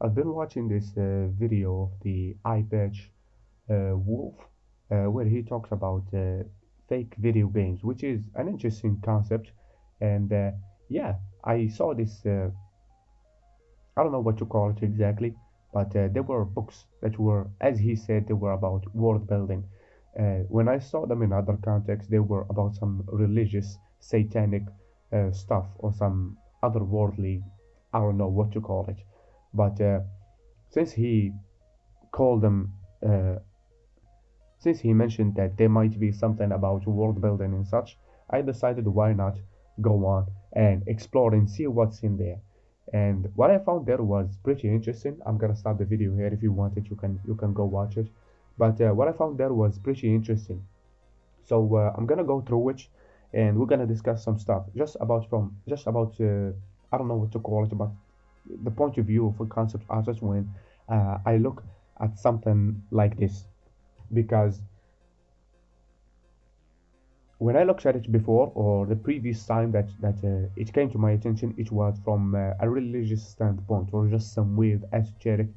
I've been watching this video of the eye patch wolf, where he talks about fake video games, which is an interesting concept. And yeah, I saw this. I don't know what to call it exactly, but there were books that were, as he said, they were about world building. When I saw them in other contexts, they were about some religious, satanic stuff or some otherworldly, I don't know what to call it. But since he called them, uh, since he mentioned that there might be something about world building and such, I decided why not go on and explore and see what's in there. And what I found there was pretty interesting. I'm gonna stop the video here. If you want it, you can go watch it. But what I found there was pretty interesting. So I'm gonna go through it, and we're gonna discuss some stuff just about I don't know what to call it, but the point of view of a concept artist when I look at something like this, because when I looked at it before or the previous time that it came to my attention, it was from a religious standpoint or just some weird esoteric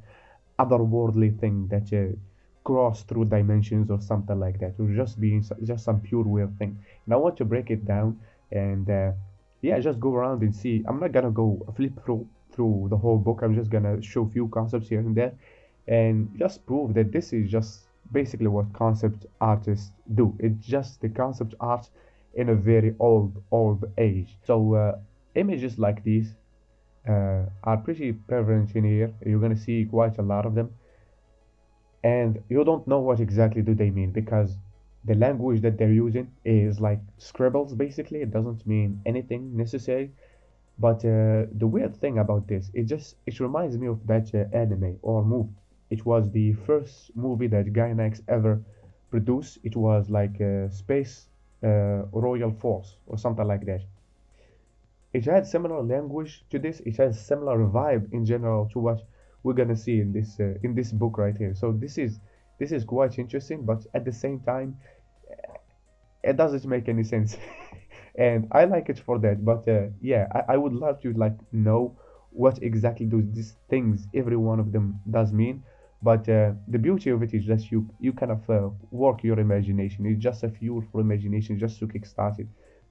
otherworldly thing that cross through dimensions or something like that, or just being just some pure weird thing. And I want to break it down and yeah, just go around and see. I'm not gonna go flip through the whole book. I'm just gonna show few concepts here and there and just prove that this is just basically what concept artists do. It's just the concept art in a very old age. So images like these are pretty prevalent in here. You're gonna see quite a lot of them, and you don't know what exactly do they mean because the language that they're using is like scribbles. Basically, it doesn't mean anything necessary. But the weird thing about this, it reminds me of that anime or movie. It was the first movie that Gainax ever produced. It was like Space Royal Force or something like that. It had similar language to this. It has similar vibe in general to what we're gonna see in this book right here. So this is quite interesting, but at the same time, it doesn't make any sense. And I like it for that. But yeah, I would love to like know what exactly do these things, every one of them does mean. But the beauty of it is that you kind of work your imagination. It's just a fuel for imagination just to kickstart it.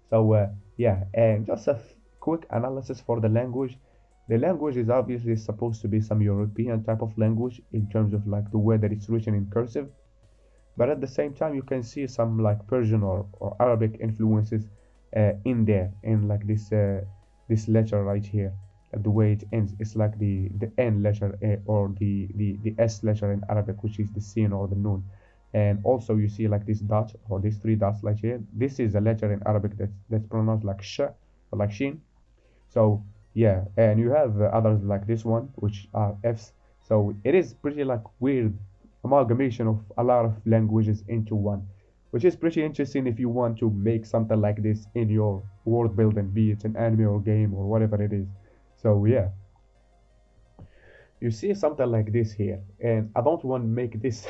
So yeah, and just a quick analysis for the language. The language is obviously supposed to be some European type of language in terms of like the way that it's written in cursive, but at the same time you can see some like Persian or Arabic influences in there, in like this letter right here. The way it ends, it's like the N letter or the S letter in Arabic, which is the sin or the nun. And also you see like this dot or these three dots like here. This is a letter in Arabic that's pronounced like sh or like shin. So yeah, and you have others like this one, which are F's. So it is pretty like weird amalgamation of a lot of languages into one, which is pretty interesting if you want to make something like this in your world building, be it an anime or game or whatever it is. So yeah, you see something like this here, and I don't want to make this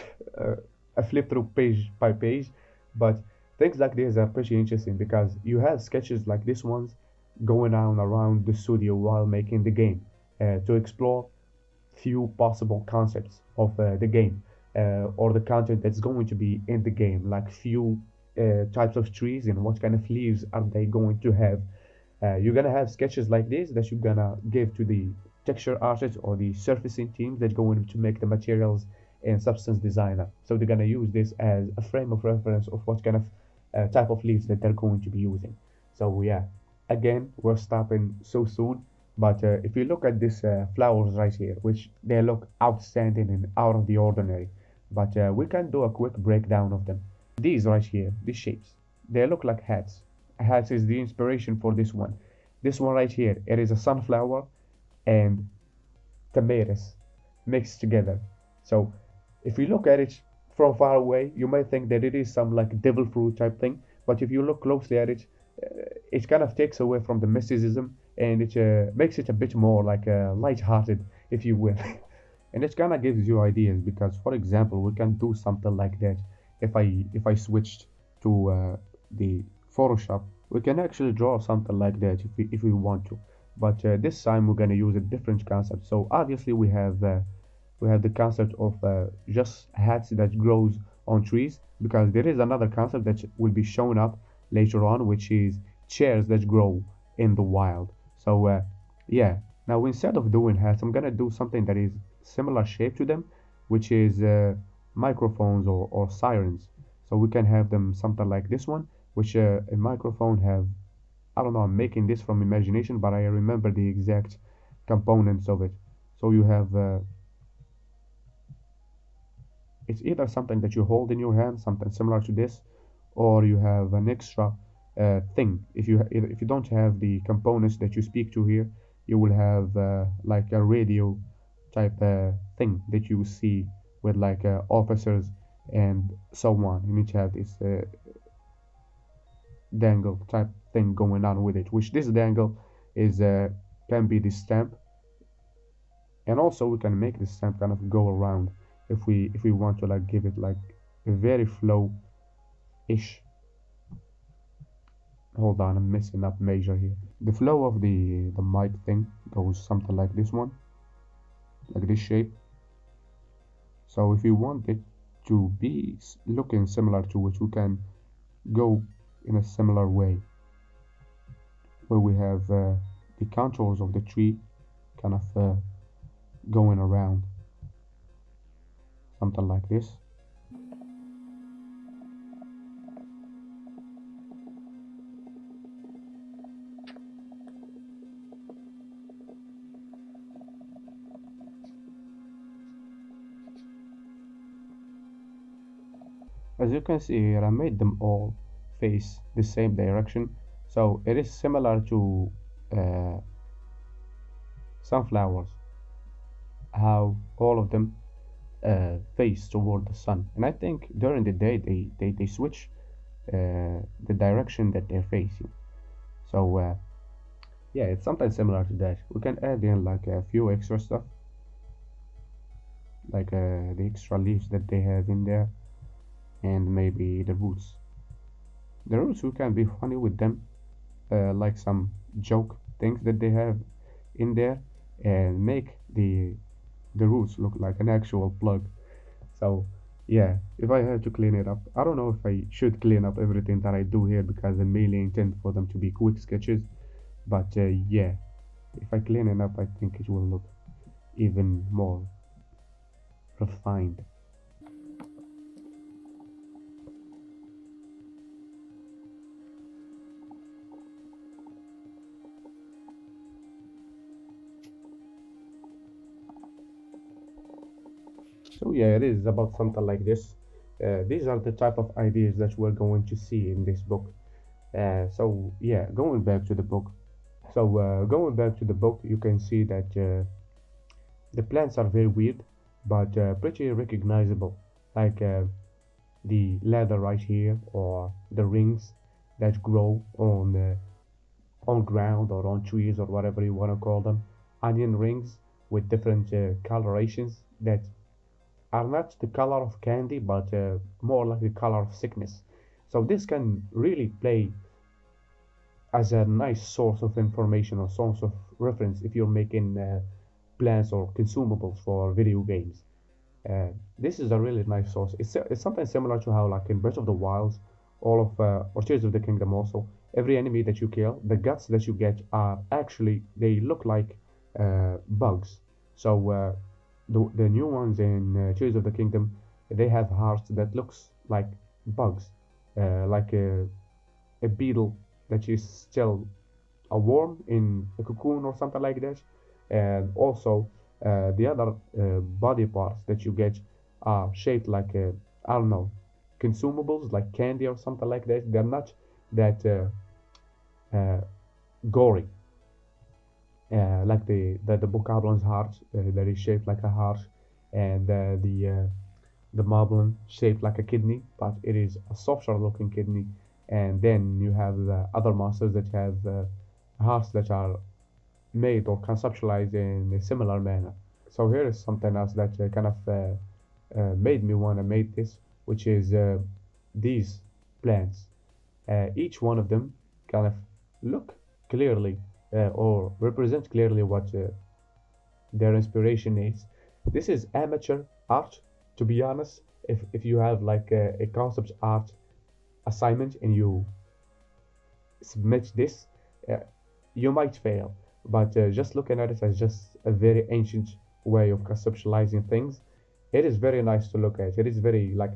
a flip through page by page, but things like this are pretty interesting because you have sketches like this ones going on around the studio while making the game to explore few possible concepts of the game or the content that's going to be in the game, like few types of trees and what kind of leaves are they going to have. You're gonna have sketches like this that you're gonna give to the texture artist or the surfacing team that's going to make the materials and substance designer. So they're gonna use this as a frame of reference of what kind of type of leaves that they're going to be using. So yeah, again, we're stopping so soon. But if you look at these flowers right here, which they look outstanding and out of the ordinary, but we can do a quick breakdown of them. These right here, these shapes, they look like hats. Hats is the inspiration for this one. This one right here, it is a sunflower and tomatoes mixed together. So if you look at it from far away, you might think that it is some like devil fruit type thing. But if you look closely at it, it kind of takes away from the mysticism and it makes it a bit more like light-hearted, if you will. And it kind of gives you ideas because, for example, we can do something like that. If I switched to the Photoshop, we can actually draw something like that if we want to. but this time we're gonna use a different concept. So obviously we have the concept of just hats that grows on trees, because there is another concept that will be shown up later on, which is chairs that grow in the wild. So yeah, now instead of doing hats, I'm gonna do something that is similar shape to them, which is microphones or sirens. So we can have them something like this one, which a microphone have, I don't know, I'm making this from imagination, but I remember the exact components of it. So you have it's either something that you hold in your hand, something similar to this, or you have an extra thing. If you don't have the components that you speak to here, you will have like a radio type thing that you see with like officers and so on. You need to have this dangle type thing going on with it, which this dangle is can be the stamp, and also we can make the stamp kind of go around if we want to like give it like a very flow ish. Hold on, I'm messing up measure here. The flow of the mic thing goes something like this one, like this shape. So if you want it to be looking similar to it, we can go in a similar way, where we have the contours of the tree kind of going around, something like this. As you can see here, I made them all face the same direction, so it is similar to uh, sunflowers, how all of them face toward the sun. And I think during the day they switch the direction that they're facing. So yeah, it's something similar to that. We can add in like a few extra stuff, like the extra leaves that they have in there, and maybe the roots. The roots, we can be funny with them, like some joke things that they have in there, and make the roots look like an actual plug. So yeah, if I had to clean it up, I don't know if I should clean up everything that I do here, because I mainly intend for them to be quick sketches. But yeah, if I clean it up, I think it will look even more refined. So yeah, it is about something like this. These are the type of ideas that we're going to see in this book. So yeah, going back to the book. So going back to the book, you can see that the plants are very weird, but pretty recognizable. Like the leather right here, or the rings that grow on ground or on trees or whatever you want to call them. Onion rings with different colorations that are not the color of candy, but more like the color of sickness. So this can really play as a nice source of information or source of reference if you're making plans or consumables for video games. Uh, this is a really nice source. It's something similar to how, like in Breath of the Wilds, all of or Tears of the Kingdom also, every enemy that you kill, the guts that you get are actually, they look like bugs. So the new ones in Tears of the Kingdom, they have hearts that looks like bugs, like a beetle that is still a worm in a cocoon or something like that. And also the other body parts that you get are shaped like I don't know, consumables like candy or something like that. They're not that uh, gory, like the Bokoblins heart that is shaped like a heart, and the Moblin shaped like a kidney, but it is a softer looking kidney. And then you have the other monsters that have hearts that are made or conceptualized in a similar manner. So here is something else that kind of made me want to make this, which is these plants. Each one of them kind of look clearly or represent clearly what their inspiration is. This is amateur art, to be honest. If you have like a concept art assignment and you submit this, uh, you might fail. But just looking at it as just a very ancient way of conceptualizing things, it is very nice to look at. It is very like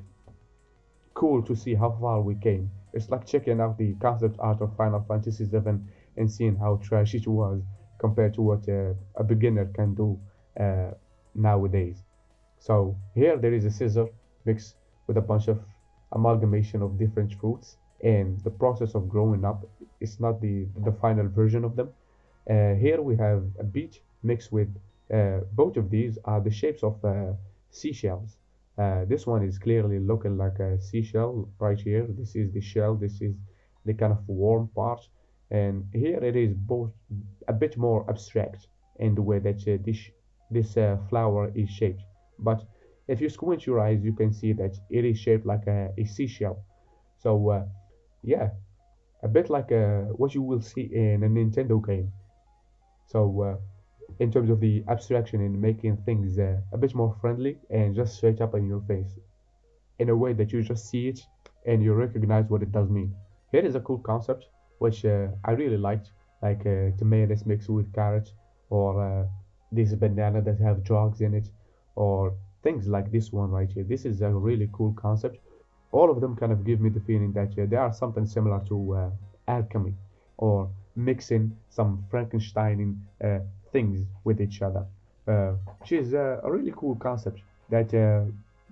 cool to see how far we came. It's like checking out the concept art of Final Fantasy VII and seeing how trash it was compared to what a beginner can do uh, nowadays. So here there is a scissor mixed with a bunch of amalgamation of different fruits, and the process of growing up is not the final version of them. Here we have a beach mixed with both of these are the shapes of seashells. This one is clearly looking like a seashell right here. This is the shell, this is the kind of warm part, and here it is both a bit more abstract in the way that this flower is shaped. But if you squint your eyes, you can see that it is shaped like a seashell. So yeah, a bit like what you will see in a Nintendo game. So in terms of the abstraction and making things a bit more friendly and just straight up in your face in a way that you just see it and you recognize what it does mean. Here is a cool concept which I really liked, like tomatoes mixed with carrots, or this banana that have drugs in it, or things like this one right here. This is a really cool concept. All of them kind of give me the feeling that they are something similar to alchemy or mixing some Frankenstein things with each other, which is a really cool concept that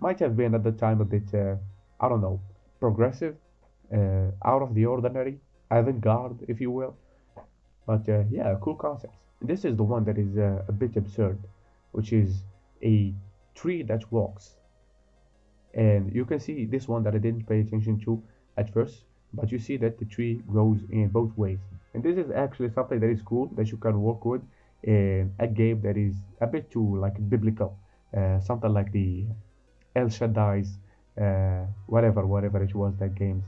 might have been at the time a bit, I don't know, progressive, out of the ordinary, avant-garde, if you will. But yeah, cool concept. This is the one that is a bit absurd, which is a tree that walks. And you can see this one that I didn't pay attention to at first, but you see that the tree grows in both ways. And this is actually something that is cool that you can work with in a game that is a bit too like biblical, something like the El Shaddai's, whatever it was that game's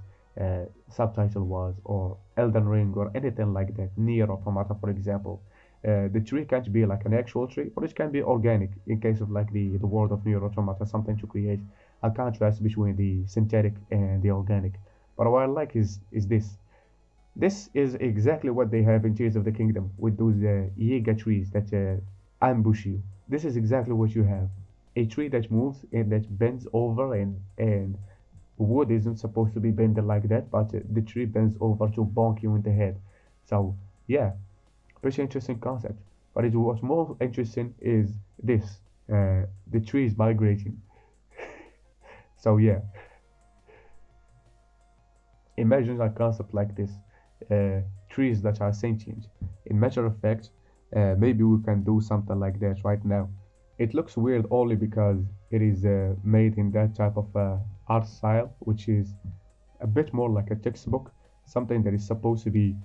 subtitle was, or Elden Ring, or anything like that. Near Automata, for example. The tree can't be like an actual tree, or it can be organic in case of like the world of Near Automata, something to create a contrast between the synthetic and the organic. But what I like is this. This is exactly what they have in Tears of the Kingdom with those Yiga trees that ambush you. This is exactly what you have. A tree that moves and that bends over, and wood isn't supposed to be bending like that, but the tree bends over to bonk you in the head. So yeah, pretty interesting concept. But what's more interesting is this: the tree is migrating. So yeah, imagine a concept like this: trees that are sentient. In matter of fact, maybe we can do something like that right now. It looks weird only because it is made in that type of art style, which is a bit more like a textbook, something that is supposed to be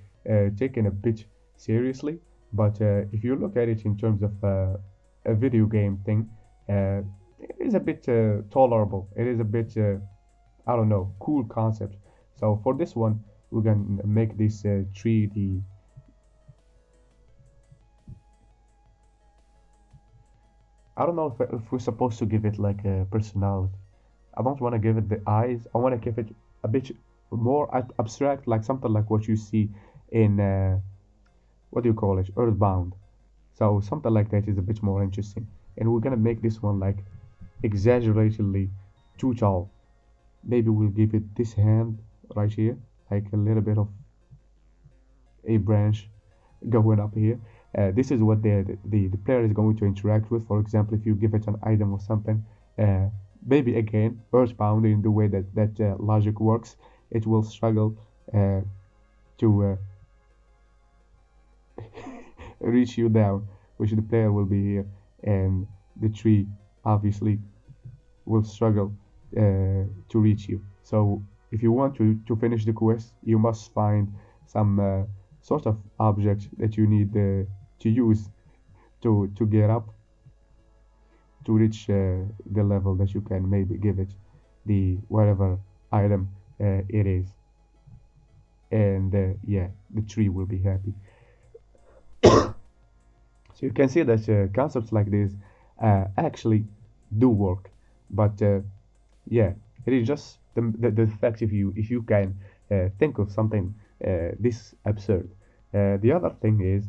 taken a bit seriously. But if you look at it in terms of a video game thing, uh, it is a bit tolerable. It is a bit, I don't know, cool concept. So for this one, we can make this tree the. I don't know if we're supposed to give it like a personality. I don't want to give it the eyes. I want to give it a bit more abstract, like something like what you see in what do you call it, Earthbound. So something like that is a bit more interesting. And we're gonna make this one like exaggeratedly too tall. Maybe we'll give it this hand right here, like a little bit of a branch going up here. This is what the player is going to interact with. For example, if you give it an item or something, uh, maybe again, earthbound in the way that logic works, it will struggle to reach you down, which the player will be here, and the tree obviously will struggle to reach you. So if you want to finish the quest, you must find some sort of object that you need to use to get up to reach the level that you can maybe give it the whatever item it is, and yeah, the tree will be happy. So you can see that concepts like this actually do work, but yeah, it is just the fact if you can think of something this absurd. The other thing is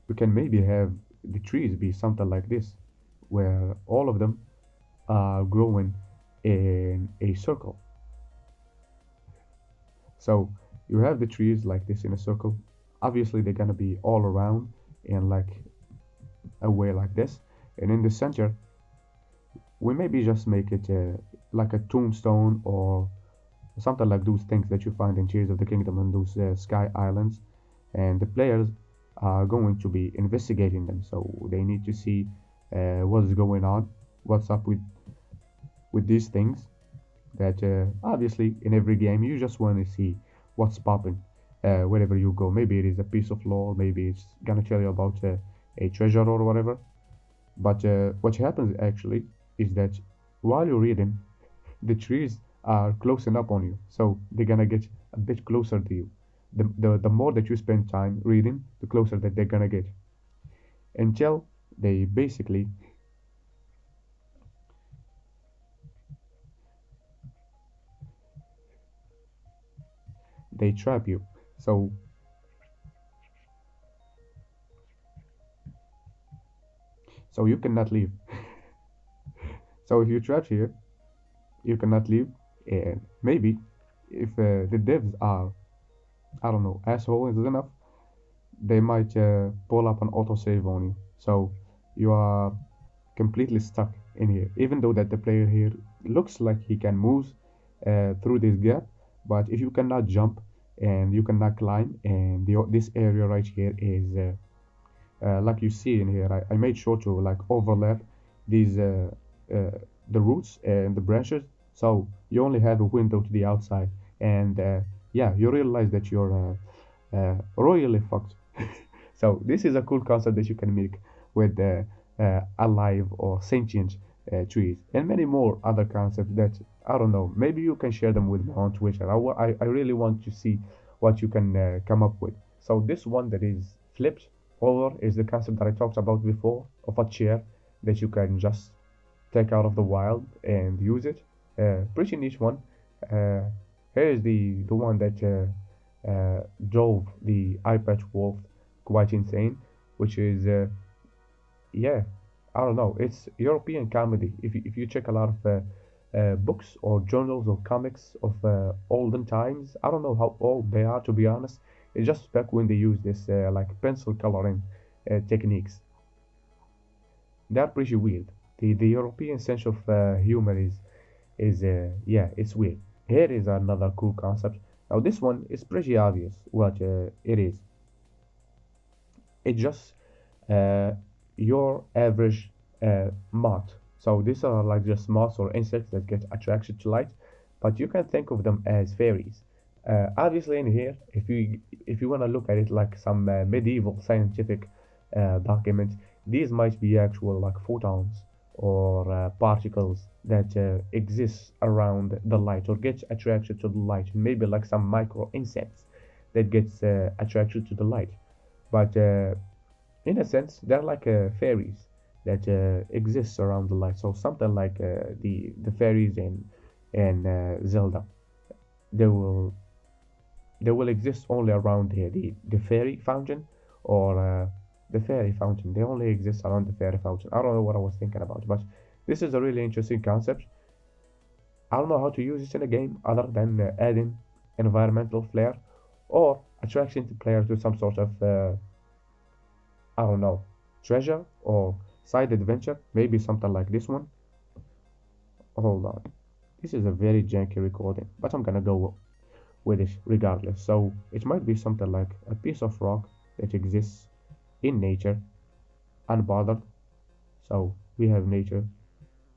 we can maybe have the trees be something like this, where all of them are growing in a circle. So you have the trees like this in a circle. Obviously, they're gonna be all around in like a way like this, and in the center, we maybe just make it like a tombstone or something like those things that you find in Tears of the Kingdom and those sky islands. And the players are going to be investigating them, so they need to see what's going on, what's up with these things. That obviously in every game you just want to see what's popping wherever you go. Maybe it is a piece of lore, maybe it's gonna tell you about a treasure or whatever. But what happens actually is that while you're reading, the trees are closing up on you, so they're gonna get a bit closer to you. The more that you spend time reading, the closer that they're gonna get until they basically they trap you. So you cannot leave. So if you're trapped here, you cannot leave. And maybe if the devs are, I don't know, assholes enough, they might pull up an autosave on you. So you are completely stuck in here. Even though that the player here looks like he can move through this gap, but if you cannot jump and you cannot climb, and this area right here is like you see in here, I made sure to like overlap these uh, the roots and the branches, so you only have a window to the outside, and yeah, you realize that you're royally fucked. So this is a cool concept that you can make with alive or sentient trees, and many more other concepts that I don't know. Maybe you can share them with me on Twitter. I really want to see what you can come up with. So this one that is flipped over is the concept that I talked about before of a chair that you can just take out of the wild and use it. Pretty niche one. Uh, Here is the one that drove the eye patch wolf quite insane, which is yeah, I don't know. It's European comedy. If you check a lot of books or journals or comics of olden times, I don't know how old they are to be honest. It's just back when they used this like pencil coloring techniques. They're pretty weird. The European sense of humor is yeah, it's weird. Here is another cool concept. Now this one is pretty obvious what it is. It's just uh, your average moth. So these are like just moths or insects that get attracted to light, but you can think of them as fairies. Obviously, in here, if you want to look at it like some medieval scientific document, these might be actual like photons or particles that exist around the light or get attracted to the light, maybe like some micro insects that gets attracted to the light. But in a sense, they're like fairies that exist around the light. So something like the fairies in Zelda. They will they will exist only around here. The fairy fountain or the fairy fountain. They only exist around the fairy fountain. I don't know what I was thinking about, but this is a really interesting concept. I don't know how to use this in a game other than adding environmental flair or attracting the player to some sort of I don't know, treasure or side adventure, maybe something like this one. Hold on. This is a very janky recording, but I'm gonna go with it regardless. So it might be something like a piece of rock that exists in nature, unbothered. So we have nature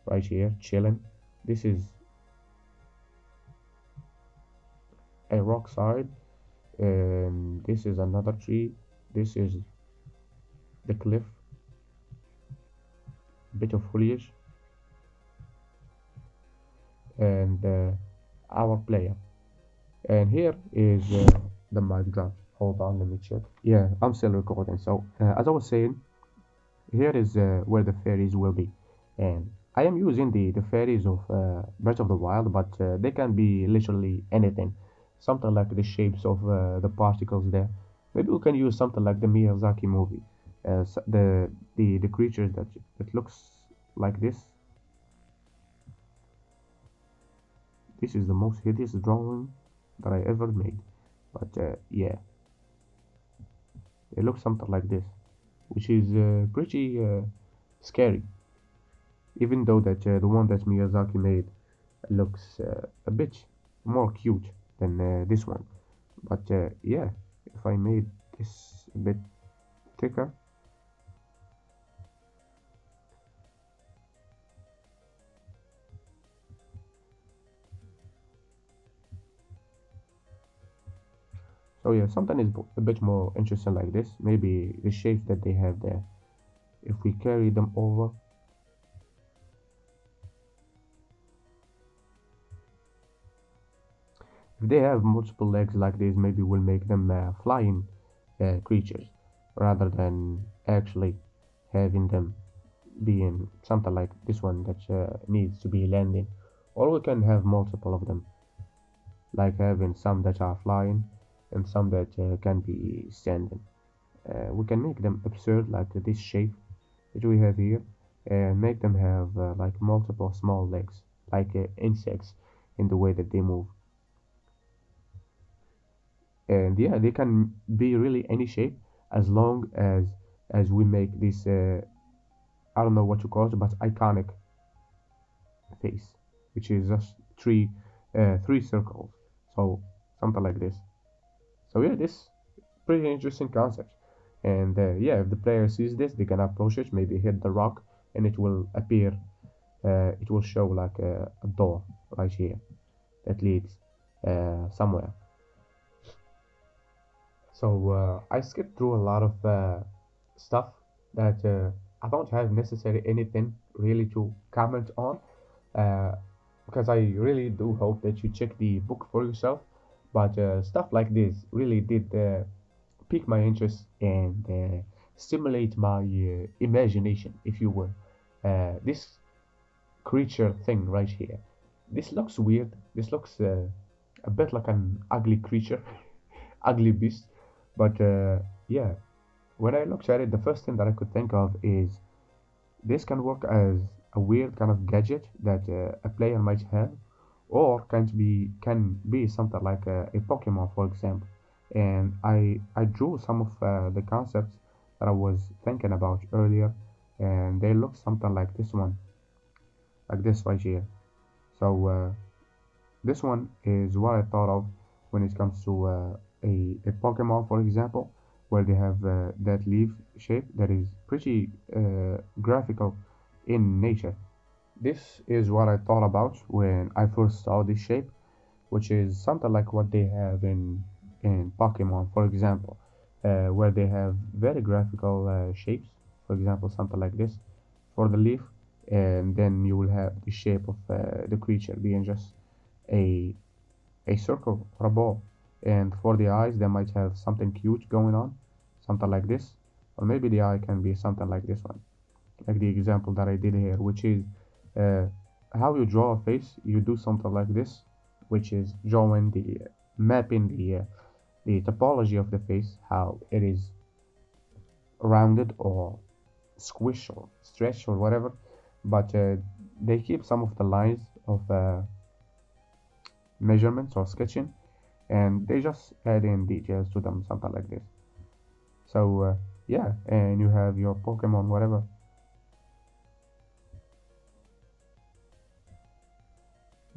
right here, chilling. This is a rock side, and this is another tree. This is the cliff, bit of foliage, and our player. And here is the mic drop. Hold on, let me check. Yeah, I'm still recording. So, as I was saying, here is where the fairies will be. And I am using the fairies of Breath of the Wild, but they can be literally anything. Something like the shapes of the particles there. Maybe we can use something like the Miyazaki movie. The creatures that looks like this. This is the most hideous drawing that I ever made. But yeah, it looks something like this, which is pretty scary. Even though that the one that Miyazaki made looks a bit more cute than this one. But yeah, if I made this a bit thicker, so yeah, something is a bit more interesting like this. Maybe the shapes that they have there, if we carry them over, if they have multiple legs like this, maybe we'll make them flying creatures rather than actually having them being something like this one that needs to be landing. Or we can have multiple of them, like having some that are flying and some that can be standing. We can make them absurd like this shape that we have here, and make them have like multiple small legs, like insects, in the way that they move. And yeah, they can be really any shape as long as we make this I don't know what you call it, but iconic face, which is just three circles. So something like this. So yeah, this pretty interesting concept. And yeah, if the player sees this, they can approach it, maybe hit the rock, and it will appear. It will show like a door right here that leads somewhere. So I skipped through a lot of stuff that I don't have necessarily anything really to comment on, uh, because I really do hope that you check the book for yourself. But stuff like this really did pique my interest and stimulate my imagination, if you will. This creature thing right here. This looks weird. This looks a bit like an ugly creature, ugly beast. But yeah, when I looked at it, the first thing that I could think of is this can work as a weird kind of gadget that a player might have, or can be something like a Pokemon, for example. And I drew some of the concepts that I was thinking about earlier, and they look something like this one, like this right here. So this one is what I thought of when it comes to a Pokemon, for example, where they have that leaf shape that is pretty graphical in nature. This is what I thought about when I first saw this shape, which is something like what they have in Pokemon, for example, where they have very graphical shapes. For example, something like this for the leaf, and then you will have the shape of the creature being just a a circle or a ball. And for the eyes, they might have something cute going on, something like this, or maybe the eye can be something like this one, like the example that I did here, which is uh, how you draw a face. You do something like this, which is drawing the mapping the topology of the face, how it is rounded or squish or stretch or whatever. But they keep some of the lines of measurements or sketching, and they just add in details to them, something like this. So yeah, and you have your Pokemon, whatever.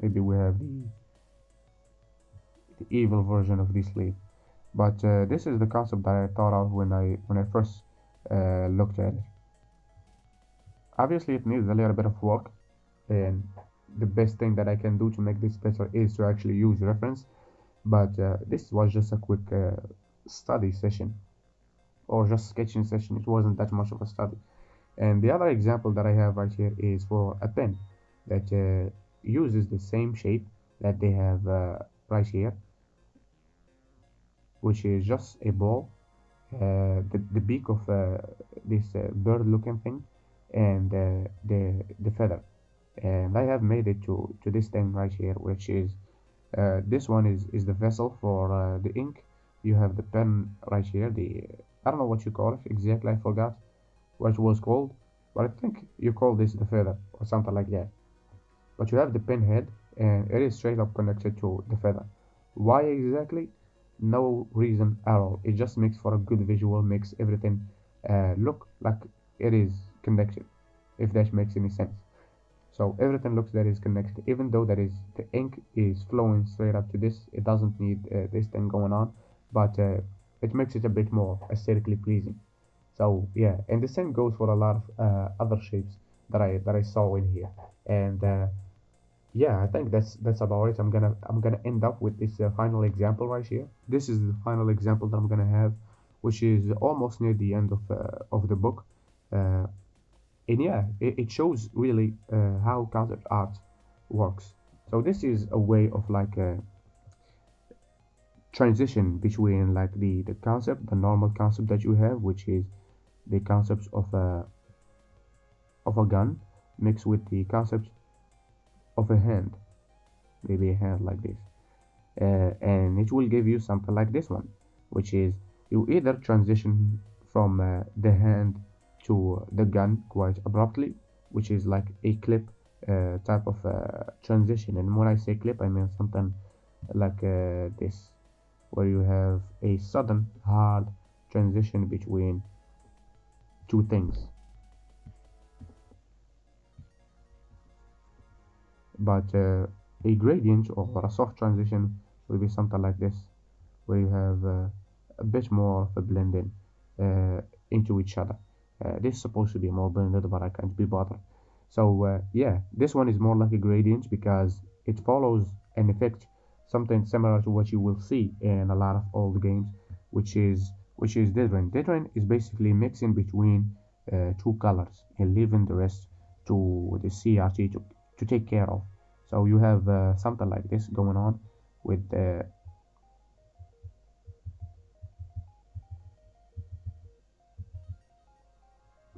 Maybe we have the evil version of this leaf. But this is the concept that I thought of when I first looked at it. Obviously, it needs a little bit of work, and the best thing that I can do to make this better is to actually use reference. But this was just a quick study session or just sketching session. It wasn't that much of a study. And the other example that I have right here is for a pen that uses the same shape that they have right here. which is just a ball, the beak of this bird-looking thing, and the feather. And I have made it to this thing right here, which is this one is the vessel for the ink. You have the pen right here. The I don't know what you call it exactly. I forgot what it was called, but I think you call this the feather or something like that. But you have the pen head, and it is straight up connected to the feather. Why exactly? No reason at all. It just makes for a good visual, makes everything look like it is connected, if that makes any sense. So everything looks that is connected, even though that is the ink is flowing straight up to this. It doesn't need this thing going on, but it makes it a bit more aesthetically pleasing. So yeah, and the same goes for a lot of other shapes that I saw in here. And yeah, I think that's about it. I'm gonna end up with this final example right here. This is the final example that I'm gonna have, which is almost near the end of the book. Uh, and yeah, it shows really how concept art works. So this is a way of like a transition between like the concept, the normal concept that you have, which is the concepts of a gun, mixed with the concept of a hand, maybe a hand like this, and it will give you something like this one, which is you either transition from the hand to the gun quite abruptly, which is like a clip type of transition. And when I say clip, I mean something like this, where you have a sudden hard transition between two things. But a gradient or a soft transition will be something like this, where you have a bit more of a blending into each other. This is supposed to be more blended, but I can't be bothered. So yeah, this one is more like a gradient because it follows an effect, something similar to what you will see in a lot of old games, which is dithering. Dithering is basically mixing between two colors and leaving the rest to the CRT to take care of. So you have something like this going on with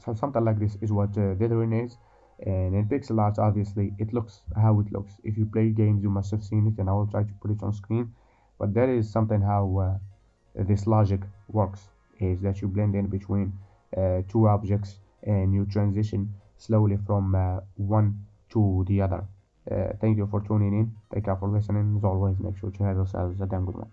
so something like this is what dithering is. And in pixel art, obviously, it looks how it looks. If you play games, you must have seen it, and I will try to put it on screen. But that is something how this logic works, is that you blend in between two objects and you transition slowly from one to the other. Thank you for tuning in. Thank you for listening. As always, make sure to have yourselves a damn good one.